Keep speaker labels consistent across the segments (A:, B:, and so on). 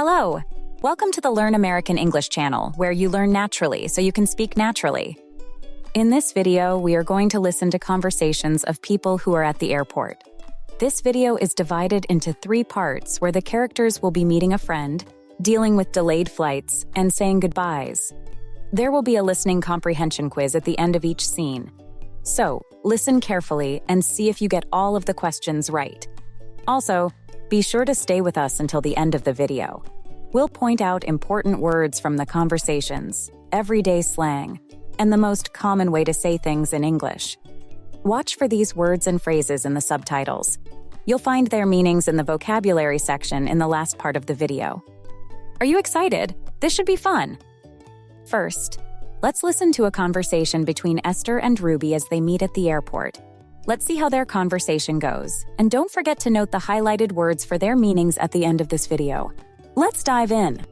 A: Hello! Welcome to the Learn American English channel, where you learn naturally so you can speak naturally. In this video, we are going to listen to conversations of people who are at the airport. This video is divided into 3 parts where the characters will be meeting a friend, dealing with delayed flights, and saying goodbyes. There will be a listening comprehension quiz at the end of each scene. So, listen carefully and see if you get all of the questions right. Also, be sure to stay with us until the end of the video. We'll point out important words from the conversations, everyday slang, and the most common way to say things in English. Watch for these words and phrases in the subtitles. You'll find their meanings in the vocabulary section in the last part of the video. Are you excited? This should be fun! First, let's listen to a conversation between Esther and Ruby as they meet at the airport. Let's see how their conversation goes, and don't forget to note the highlighted words for their meanings at the end of this video. Let's dive in.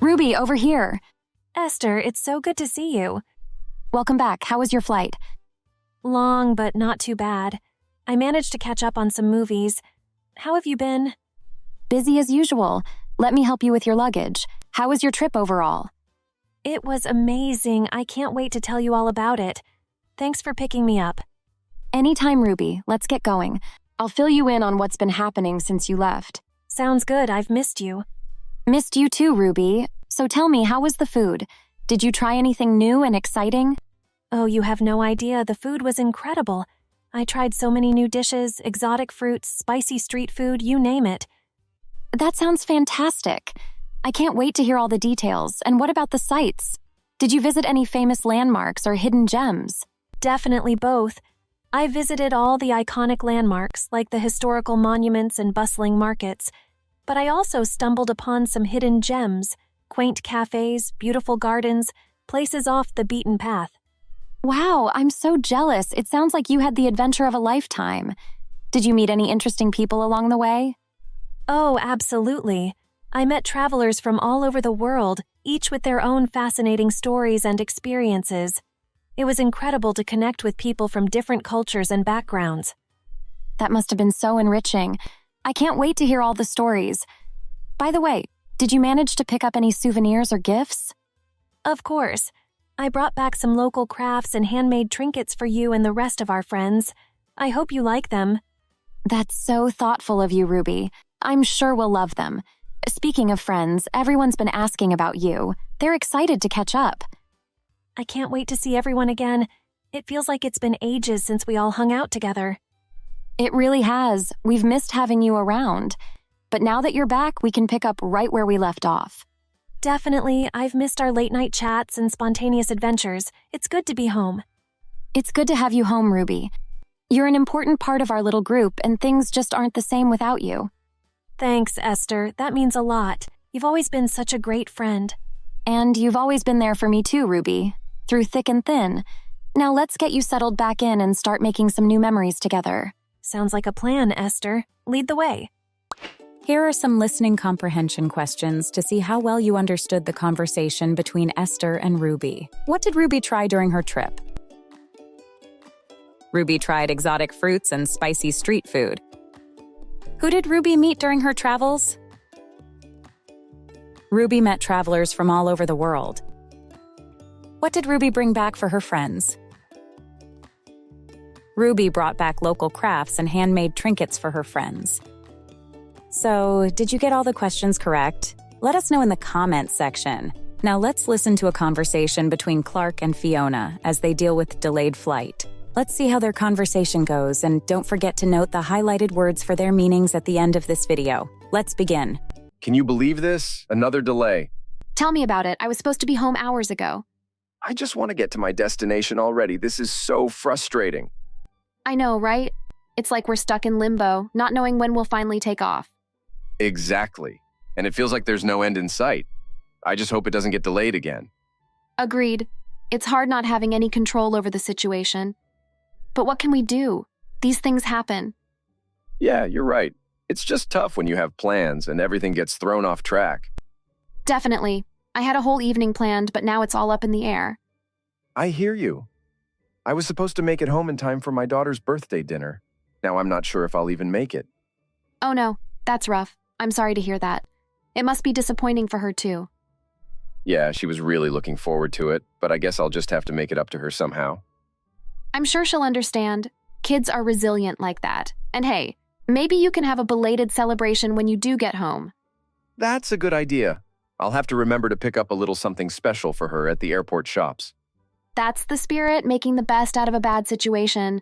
B: Ruby, over here.
C: Esther, it's so good to see you.
B: Welcome back. How was your flight?
C: Long, but not too bad. I managed to catch up on some movies. How have you been?
B: Busy as usual. Let me help you with your luggage. How was your trip overall?
C: It was amazing. I can't wait to tell you all about it. Thanks for picking me up.
B: Anytime, Ruby. Let's get going. I'll fill you in on what's been happening since you left.
C: Sounds good. I've missed you.
B: Missed you too, Ruby. So tell me, how was the food? Did you try anything new and exciting?
C: Oh, you have no idea. The food was incredible. I tried so many new dishes, exotic fruits, spicy street food, you name it.
B: That sounds fantastic. I can't wait to hear all the details. And what about the sights? Did you visit any famous landmarks or hidden gems?
C: Definitely both. I visited all the iconic landmarks, like the historical monuments and bustling markets. But I also stumbled upon some hidden gems, quaint cafes, beautiful gardens, places off the beaten path.
B: Wow, I'm so jealous. It sounds like you had the adventure of a lifetime. Did you meet any interesting people along the way?
C: Oh, absolutely. I met travelers from all over the world, each with their own fascinating stories and experiences. It was incredible to connect with people from different cultures and backgrounds.
B: That must have been so enriching. I can't wait to hear all the stories. By the way, did you manage to pick up any souvenirs or gifts?
C: Of course. I brought back some local crafts and handmade trinkets for you and the rest of our friends. I hope you like them.
B: That's so thoughtful of you, Ruby. I'm sure we'll love them. Speaking of friends, everyone's been asking about you. They're excited to catch up.
C: I can't wait to see everyone again. It feels like it's been ages since we all hung out together.
B: It really has. We've missed having you around. But now that you're back, we can pick up right where we left off.
C: Definitely. I've missed our late-night chats and spontaneous adventures. It's good to be home.
B: It's good to have you home, Ruby. You're an important part of our little group, and things just aren't the same without you.
C: Thanks, Esther. That means a lot. You've always been such a great friend.
B: And you've always been there for me too, Ruby. Through thick and thin. Now let's get you settled back in and start making some new memories together.
C: Sounds like a plan, Esther. Lead the way.
A: Here are some listening comprehension questions to see how well you understood the conversation between Esther and Ruby. What did Ruby try during her trip? Ruby tried exotic fruits and spicy street food. Who did Ruby meet during her travels? Ruby met travelers from all over the world. What did Ruby bring back for her friends? Ruby brought back local crafts and handmade trinkets for her friends. So, did you get all the questions correct? Let us know in the comments section. Now let's listen to a conversation between Clark and Fiona as they deal with delayed flight. Let's see how their conversation goes, and don't forget to note the highlighted words for their meanings at the end of this video. Let's begin.
D: Can you believe this? Another delay.
B: Tell me about it. I was supposed to be home hours ago.
D: I just want to get to my destination already. This is so frustrating.
B: I know, right? It's like we're stuck in limbo, not knowing when we'll finally take off.
D: Exactly. And it feels like there's no end in sight. I just hope it doesn't get delayed again.
B: Agreed. It's hard not having any control over the situation. But what can we do? These things happen.
D: Yeah, you're right. It's just tough when you have plans and everything gets thrown off track.
B: Definitely. I had a whole evening planned, but now it's all up in the air.
D: I hear you. I was supposed to make it home in time for my daughter's birthday dinner. Now I'm not sure if I'll even make it.
B: Oh no, that's rough. I'm sorry to hear that. It must be disappointing for her too.
D: Yeah, she was really looking forward to it, but I guess I'll just have to make it up to her somehow.
B: I'm sure she'll understand. Kids are resilient like that. And hey, maybe you can have a belated celebration when you do get home.
D: That's a good idea. I'll have to remember to pick up a little something special for her at the airport shops.
B: That's the spirit, making the best out of a bad situation.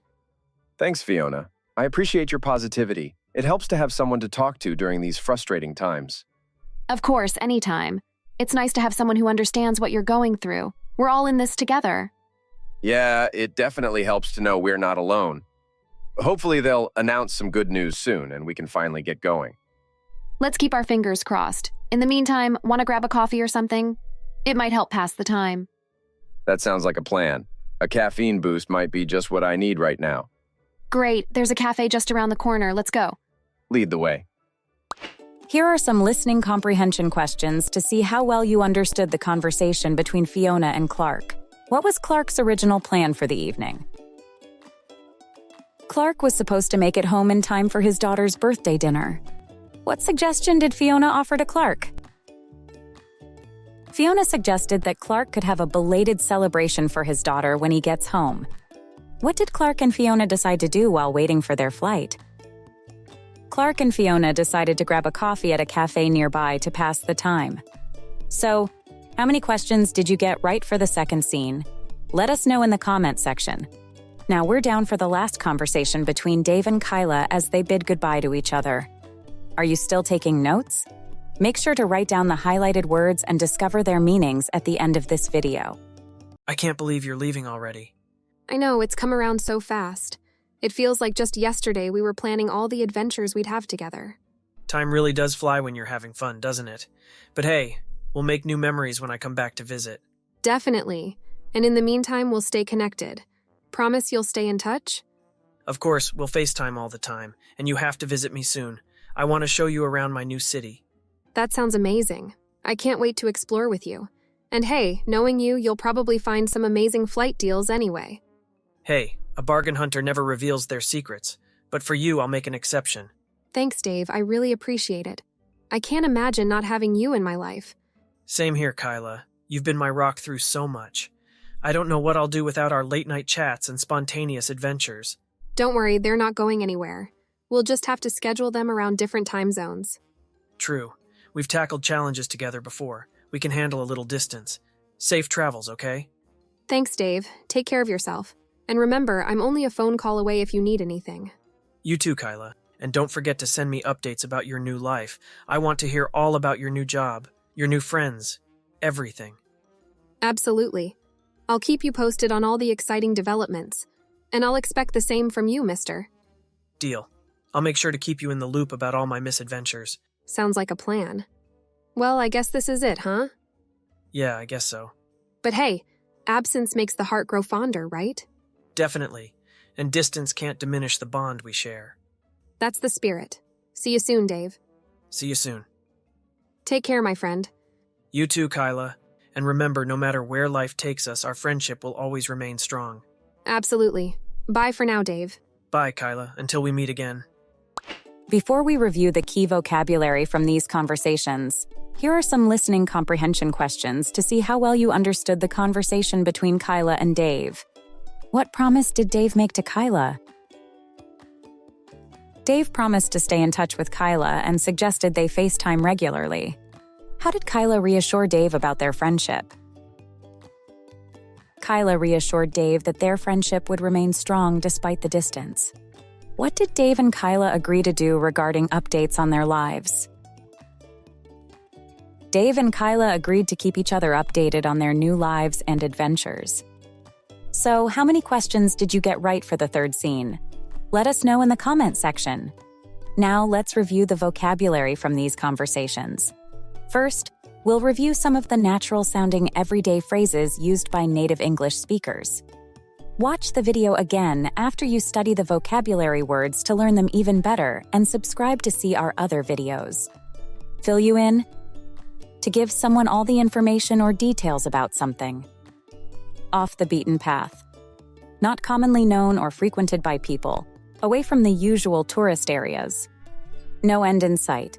D: Thanks, Fiona. I appreciate your positivity. It helps to have someone to talk to during these frustrating times.
B: Of course, anytime. It's nice to have someone who understands what you're going through. We're all in this together.
D: Yeah, it definitely helps to know we're not alone. Hopefully they'll announce some good news soon and we can finally get going.
B: Let's keep our fingers crossed. In the meantime, want to grab a coffee or something? It might help pass the time.
D: That sounds like a plan. A caffeine boost might be just what I need right now.
B: Great, there's a cafe just around the corner. Let's go.
D: Lead the way.
A: Here are some listening comprehension questions to see how well you understood the conversation between Fiona and Clark. What was Clark's original plan for the evening? Clark was supposed to make it home in time for his daughter's birthday dinner. What suggestion did Fiona offer to Clark? Fiona suggested that Clark could have a belated celebration for his daughter when he gets home. What did Clark and Fiona decide to do while waiting for their flight? Clark and Fiona decided to grab a coffee at a cafe nearby to pass the time. So, how many questions did you get right for the second scene? Let us know in the comment section. Now we're down for the last conversation between Dave and Kyla as they bid goodbye to each other. Are you still taking notes? Make sure to write down the highlighted words and discover their meanings at the end of this video.
E: I can't believe you're leaving already.
F: I know, it's come around so fast. It feels like just yesterday we were planning all the adventures we'd have together.
E: Time really does fly when you're having fun, doesn't it? But hey, we'll make new memories when I come back to visit.
F: Definitely. And in the meantime, we'll stay connected. Promise you'll stay in touch?
E: Of course, we'll FaceTime all the time, and you have to visit me soon. I want to show you around my new city.
F: That sounds amazing. I can't wait to explore with you. And hey, knowing you, you'll probably find some amazing flight deals anyway.
E: Hey, a bargain hunter never reveals their secrets, but for you, I'll make an exception.
F: Thanks, Dave. I really appreciate it. I can't imagine not having you in my life.
E: Same here, Kyla. You've been my rock through so much. I don't know what I'll do without our late-night chats and spontaneous adventures.
F: Don't worry, they're not going anywhere. We'll just have to schedule them around different time zones.
E: True. We've tackled challenges together before. We can handle a little distance. Safe travels, okay?
F: Thanks, Dave. Take care of yourself. And remember, I'm only a phone call away if you need anything.
E: You too, Kyla. And don't forget to send me updates about your new life. I want to hear all about your new job, your new friends, everything.
F: Absolutely. I'll keep you posted on all the exciting developments. And I'll expect the same from you, mister.
E: Deal. I'll make sure to keep you in the loop about all my misadventures.
F: Sounds like a plan. Well, I guess this is it, huh?
E: Yeah, I guess so.
F: But hey, absence makes the heart grow fonder, right?
E: Definitely. And distance can't diminish the bond we share.
F: That's the spirit. See you soon, Dave.
E: See you soon.
F: Take care, my friend.
E: You too, Kyla. And remember, no matter where life takes us, our friendship will always remain strong.
F: Absolutely. Bye for now, Dave.
E: Bye, Kyla, until we meet again.
A: Before we review the key vocabulary from these conversations, here are some listening comprehension questions to see how well you understood the conversation between Kyla and Dave. What promise did Dave make to Kyla? Dave promised to stay in touch with Kyla and suggested they FaceTime regularly. How did Kyla reassure Dave about their friendship? Kyla reassured Dave that their friendship would remain strong despite the distance. What did Dave and Kyla agree to do regarding updates on their lives? Dave and Kyla agreed to keep each other updated on their new lives and adventures. So, how many questions did you get right for the third scene? Let us know in the comment section. Now, let's review the vocabulary from these conversations. First, we'll review some of the natural-sounding everyday phrases used by native English speakers. Watch the video again after you study the vocabulary words to learn them even better and subscribe to see our other videos. Fill you in? To give someone all the information or details about something. Off the beaten path. Not commonly known or frequented by people, away from the usual tourist areas. No end in sight.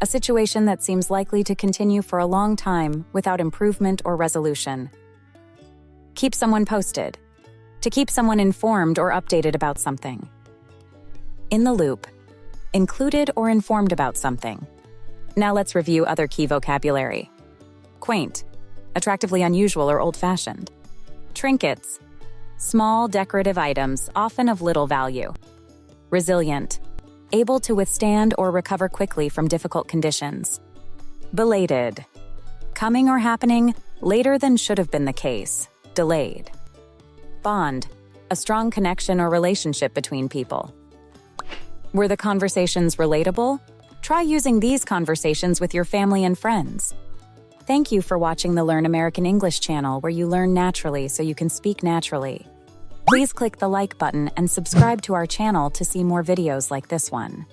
A: A situation that seems likely to continue for a long time without improvement or resolution. Keep someone posted. To keep someone informed or updated about something. In the loop. Included or informed about something. Now let's review other key vocabulary. Quaint. Attractively unusual or old-fashioned. Trinkets. Small decorative items, often of little value. Resilient. Able to withstand or recover quickly from difficult conditions. Belated. Coming or happening later than should have been the case. Delayed. Bond. A strong connection or relationship between people. Were the conversations relatable? Try using these conversations with your family and friends. Thank you for watching the Learn American English channel, where you learn naturally so you can speak naturally. Please click the like button and subscribe to our channel to see more videos like this one.